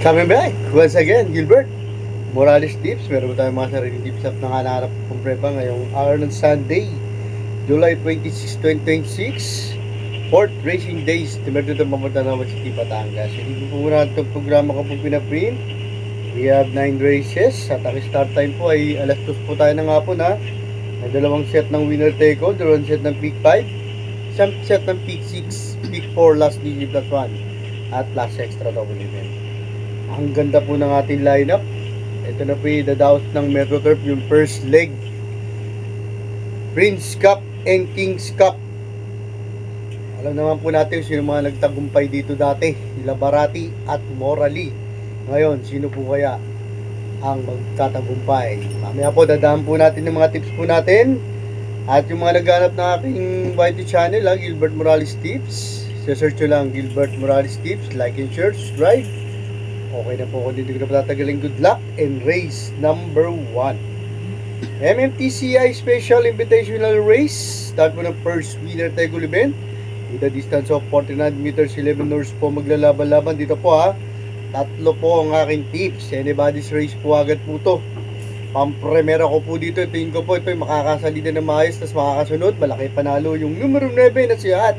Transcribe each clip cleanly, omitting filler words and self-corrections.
Coming back once again, Gilbert Morales Tips. Meron tayong mga sariling tips up na hanahanap kong prepa ngayong hour ng Sunday, July 26, 2026. Fourth Racing Days. Timerdo ito mamunta naman sa Batangas. Hindi po muna itong programa ko po pinaprint. We have 9 races. At ang start time po ay alas 2 po tayo ng hapon ha. May dalawang set ng winner take all, dalawang set ng peak 5, isang set ng peak 6, peak 4, last DG plus 1, at last extra double event. Ang ganda po ng ating lineup. Ito na po yung dadaos ng Metro Turf, yung first leg. Prince Cup and King's Cup. Alam naman po natin sino mga nagtagumpay dito dati. Sila Barati at Morali. Ngayon, sino po kaya ang magtatagumpay? Mamaya po, dadaan po natin ng mga tips po natin. At yung mga naghanap ng aking YT channel, Gilbert Morales Tips. Search nyo lang Gilbert Morales Tips. Like and share, subscribe. Okay na po, kung hindi ko na patatagalin. Good luck and race number 1. MMTCI Special Invitational Race. Start po ng first winner tackle event with a distance of 49 meters. 11 hours po maglalaban-laban dito po ha. Tatlo po ang aking tips. Anybody's race po agad po to. Pampremera ko po dito. Tingin ko po ito yung makakasalida ng maayos, tapos makakasunod. Malaki panalo yung numero 9 na si At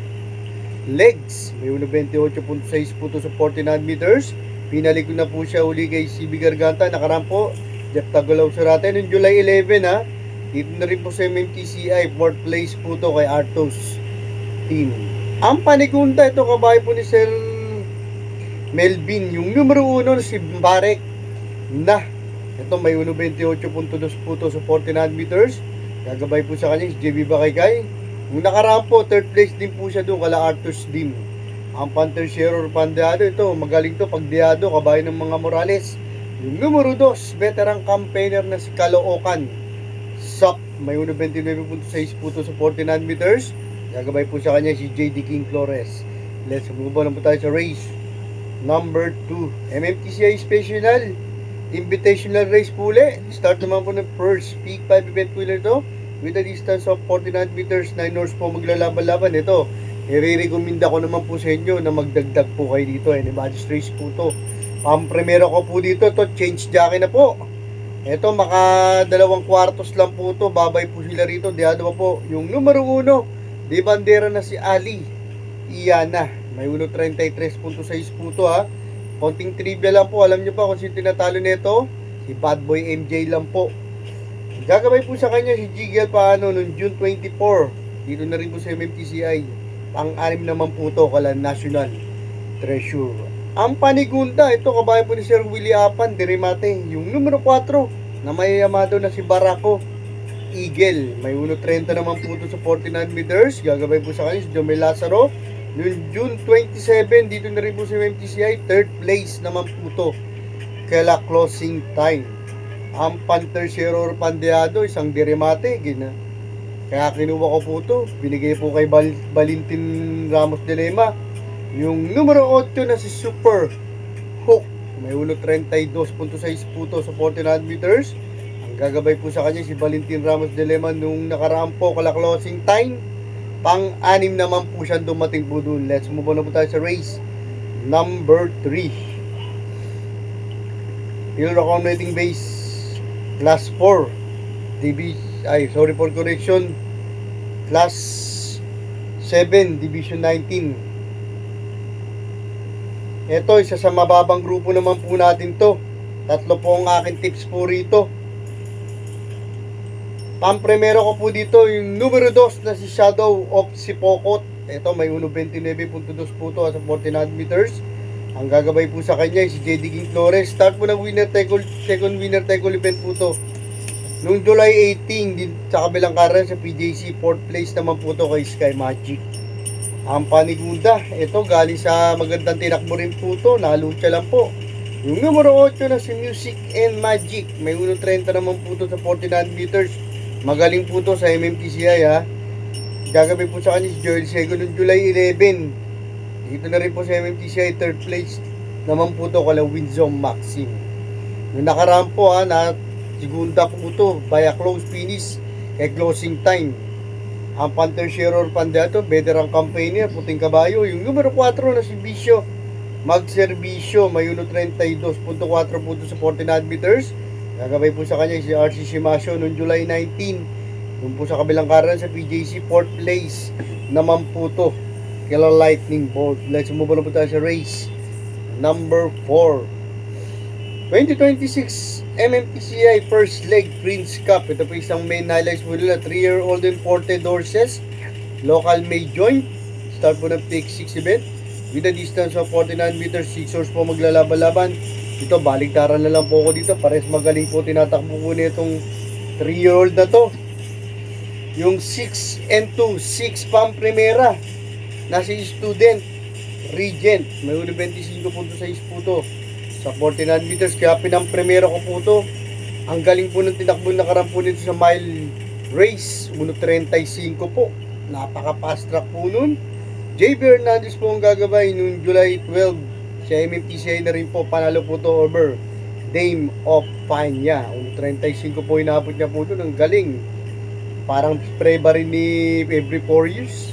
Legs. May 1.28.6 po to sa 49 meters. Pinalik ko na po siya uli kay CB Garganta. Nakaraan po Jeff Tagalaw sa natin yung July 11 ha. Dito na rin po sa MMTCI. 4th place po to kay Artos team. Ang panigunda, ito kabahay po ni Sir Melvin. Yung numero 1 si Barek na. Ito may 1.28.2 po to sa 49 meters. Gagabay po sa kanya si JB Bakaykay. Yung nakaraan po, 3rd place din po siya doon kala Artos team. Ang Panther Sheror Pandeado, ito magaling to pag Deado, kabahay ng mga Morales. Yung numero 2, veteran campaigner na si Caloocan Sap, may 1.29.6 po to sa 49 meters. Gagabay po sa kanya si JD King Flores. Let's move on po tayo sa race number 2. MMTCI Special Invitational Race po ulit. Start naman po ng first peak 5 event po ito with a distance of 49 meters. 9 hours po maglalaban-laban. Ito, i-recommenda ko naman po sa inyo na magdagdag po kayo dito. Anybody's race po to. Primero ko po dito, to change jockey na po. Ito, maka 2 kwartos lang po to. Babay po sila rito. Diado pa po. Yung numero 1, di bandera na si Ali Iyana. May 1.33.6 po to ha. Konting trivia lang po. Alam nyo pa kung sino tinatalo nito? Si Bad Boy MJ lang po. Gagabay po sa kanya si Jigel Paano noong June 24. Dito na rin po sa MMTCI. Pang-anim naman po to kala National Treasure. Ang panigunda, ito kabahay po ni Sir Willie Apan, Dirimate. Yung numero 4 na may yamado na si Barako Eagle. May 1.30 naman po to sa 49 meters. Gagabay po sa kanya si Jomel Lazaro. Noong June 27, dito na rin po sa MMTCI. 3rd place naman po to kala closing time. Ang Panther Sheror Pandeado, isang Dirimate. Kaya kinuha ko po ito. Binigay po kay Valentin Ramos de Lema. Yung numero 8 na si Super Hook. May 1.32.6 po ito sa 49 meters. Ang gagabay po sa kanya si Valentin Ramos de Lema nung nakaraan po kala closing time. Pang-anim naman po siya dumating po doon. Let's move on na po tayo sa race number 3. Field accommodating base class 4. Sorry for correction, class 7, division 19. Ito, isa sa mababang grupo naman po natin to. Tatlo po ang aking tips po rito. Pampremero ko po dito yung numero 2 na si Shadow of Sipokot. Ito may 1.29.2 po to sa 49 meters. Ang gagabay po sa kanya si JD King Flores. Start po ng second winner tackle event po to noong July 18 din sa kabilang karan sa PJC. 4th place naman po to kay Sky Magic. Ang panigunda, ito galing sa magandang tinakbo rin po to, nalucha lang po. Yung numero 8 na si Music and Magic, may 1.30 naman po to sa 49 meters. Magaling po to sa MMTCI ha. Gagawin po sa kanya si Joel Sego noong July 11. Dito na rin po sa MMTCI, 3rd place naman po to kala Winzom Maxim. Yung nakaraan po ha, na segunda po to, by a close finish, kay closing time. Ang Panther Sheror Pandeado, veteran campaigner, puting kabayo. Yung numero 4 na si Bisyo magserbisyo. May 1.32.4 puntos sa 49 meters. Gagabay po sa kanya si RC Shimasho noong July 19. Doon po sa kabilang karan sa PJC 4th place naman po to kila Lightning Bolt. Let's move on po tayo sa race number 4. 2026 MMTCI First Leg Prince Cup. Ito po isang main highlights po nila. 3-year-old imported horses. Local may join. Start po ng pick 6 event. With a distance of 49 meters, 6 horse po maglalaban-laban. Dito, baliktaran na lang po ako dito. Pares magaling po tinatakbo po nitong 3-year-old na to. Yung 6 and 2, 6 pang primera. Na si student, Regent. May 25.6 po to. Sa 49 meters, kaya pinang-primera ko po to. Ang galing po ng tinakbo na karampo nito sa mile race. 1.35 po. Napaka-fast track po nun. JB Hernandez po ang gagabay noong July 12. Sa MMTCI na rin po, panalo po to over Dame of Panya. 1.35 po inabot niya po doon. Ang galing. Parang spray ba rin ni every 4 years.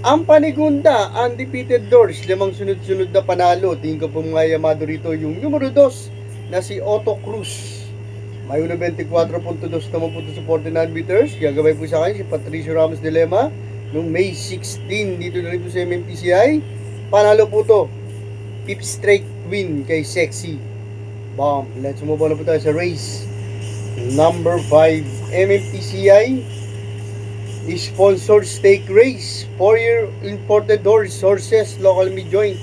Ang panigunda, undefeated doors, 5 sunod-sunod na panalo. Tingin ko po mga yamado rito yung numero 2 na si Otto Cruz. May 1.24.2 naman po sa 49 meters. Gagabay po sa kanya si Patricio Ramos Dilema. Noong May 16, dito na rin po sa MMTCI. Panalo po to. 5th straight win kay Sexy Bomb. Let's move on na po tayo sa race number 5. MMTCI sponsored stake race. 4-year imported horses. Local may join.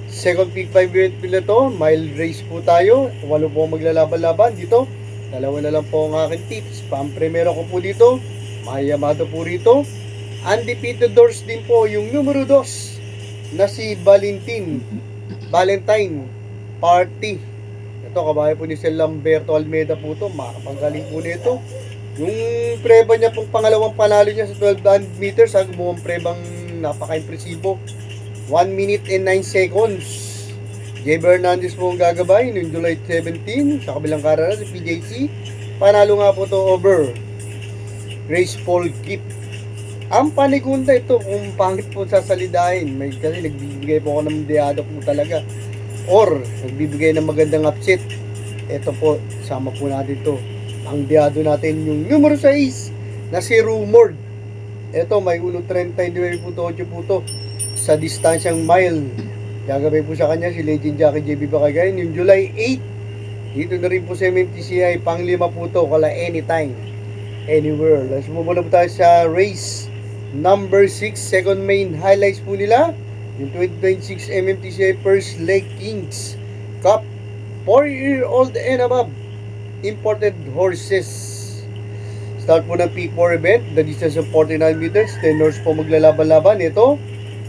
Second pick 5 event pila to. Mile race po tayo. 8 po maglalaban-laban dito. 2 na lang po ang aking tips. Pang-primero ko po dito. Mayamado po rito. Undefeated doors din po yung numero 2 na si Valentine Party. Ito, kabahay po ni Sir Lamberto Almeida po to. Makapagaling po nito. Yung preba niya pong pangalawang panalo niya sa 1200 meters, gumawang prebang napaka-impresibo. 1 minute and 9 seconds. JB Hernandez po ang gagabay noong July 17 sa kabilang karera sa PJC. Panalo nga po to over Grace Paul Gift. Ang panigunda ito, kung pangit po sasalidahin, may kasi nagbibigay po ako ng deado po talaga. Or, nagbibigay ng magandang upset. Ito po, sama po natin ito. Ang deado natin yung numero 6 na si Rumored. Ito, may 1.39.8 po to sa distansyang mile. Gagabay po sa kanya si Legend Jackie JB Bakagay. Yung July 8, dito na rin po sa MMTCI, pang-5 po to, kala anytime, anywhere. Let's move on na po tayo sa race number 6, second main highlights po nila. Yung 2026 MMTCI First Leg Kings Cup. 4-year-old and above imported horses. Start po ng P4 event. The distance of 49 meters. 10 horse po maglalaban-laban. Ito,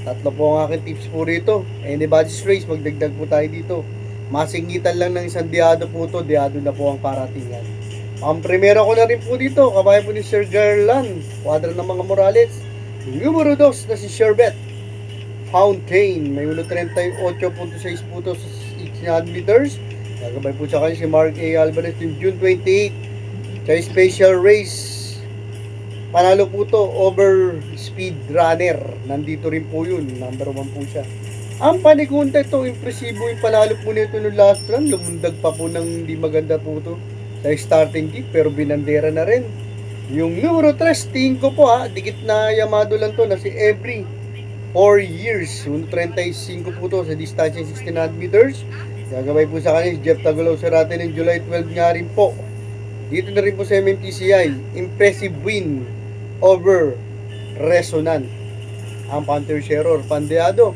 3 po ang aking tips po rito. Anybody's race, magdagdag po tayo dito. Masingitan lang ng isang diado po to. Diado na po ang paratingan. Ang primera ko na rin po dito. Kabayan po ni Sir Garland. Kwadra ng mga Morales. Numero 2 na si Sherbet Fountain. May 1.38.6 po to sa 600 meters. Gagabay po sa kanya si Mark A. Alvarez yung June 28. Sa special race, panalo po to over Speed Runner. Nandito rin po yun. Number 1 po siya. Ang panigunta ito, impresibo yung panalo po nito no last run. Lumundag pa po ng hindi maganda po to sa starting kick, pero binandera na rin. Yung numero 3, tingin ko po dikit na yamado lang to na si Every 4 years. 1.35 po to sa distansya 1600 meters. Gagabay po sa kanya si Jeff Tagalaw sa ratin ng July 12 nga rin po. Dito na rin po sa MMTCI, impressive win over Resonant. Ang Panther Sheror, Pandeado.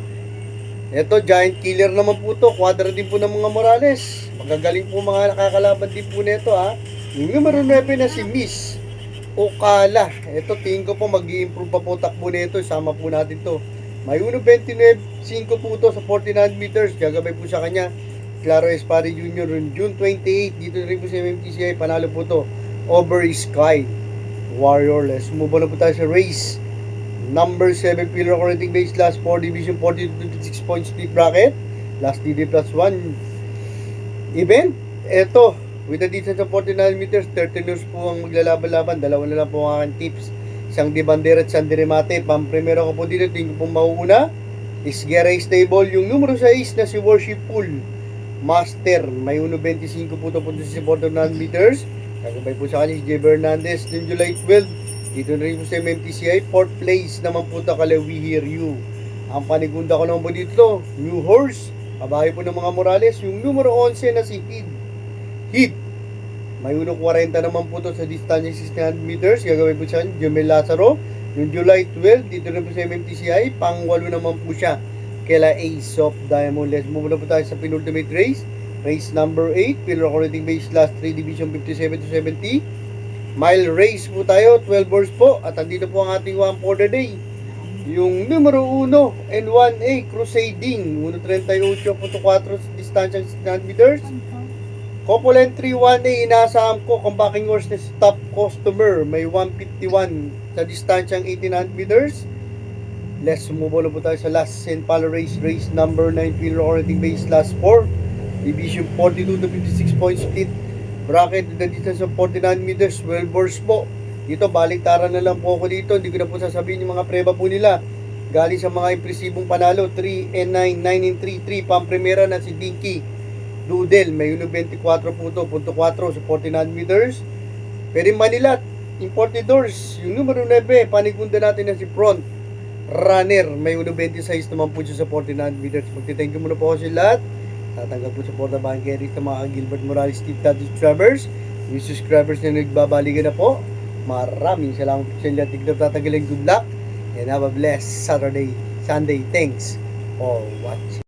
Ito, giant killer naman po to. Kwadra din po ng mga Morales. Magagaling po mga nakakalaban din po nito Yung numero 9 na si Miss Okala. Ito, tingin ko po mag-i-improve pa po takbo nito. Sama po natin to. May 1.29.5 po to sa 49 meters. Gagabay po sa kanya Claro Espari Jr. June 28. Dito rin po sa MMTCI. Panalo po to over Sky Warrior. Let's move on na po tayo sa race number 7 pillar rating base last 4 division 40 to 26 points split bracket. Last DD plus 1 event. Ito, with a distance of 49 meters, 13 years po ang maglalaban-laban. 2 na lang po ang aking tips. Isang di bandera at isang di remate. Pang-primero ko po dito, tingin ko po mauuna. Isguera Stable, yung numero 6 na si Worshipful Master, may 1.25 po ito po sa 49 meters. Kagabay po sa kanya si J. Bernandez noong July 12. Dito na rin po sa MMTCI. 4th place naman po ito kala We Hear You. Ang panigunda ko naman po dito, New Horse, kabahay po ng mga Morales, yung numero 11 na si Hit. May 1.40 naman po ito sa distansya 600 meters. Gagawin po siya Jomel Lazaro. Noong July 12, dito rin po sa MMTCI, pang-8 naman po siya kaila Ace of Diamond. Let's move na po tayo sa penultimate race. Race number 8, Pillar Connecting Base Last 3 Division 57 to 70. Mile race po tayo, 12 hours po. At andito po ang ating one for the day. Yung numero 1 and 1A Crusading, 1.38.4 distansya 600 meters. Couple entry 1A, inaasahan ko kung backing horse na top customer. May 151 sa distansyang 1800 meters. Let's move on po tayo sa last St. Paulo race, race number 9, Pillar Connecting Base last 4. Division 42 to 56 point split. Bracket the distance of 49 meters, 12 hours po. Dito, baliktaran na lang po ako dito. Hindi ko na po sasabihin yung mga preba po nila. Galing sa mga impresibong panalo, 3 and 9, 9 and 3, 3 pang-primera na si Dinky Doodle. May 1.24 po ito, .4 sa 49 meters. Pero Manila, Importadors, yung numero 9, panigunda natin na si Front Runner. May 1.26 naman po siya sa 49 meters. Magti-thank you muna po ako sa lahat. Tatanggap po sa Porta Banquery sa mga Gilbert Morales, Steve Tatis Travers, yung subscribers na nagbabaligan na po. Maraming salamat po sa inyo. Tignan tatagaling, good luck and have a blessed Sunday. Thanks for watching.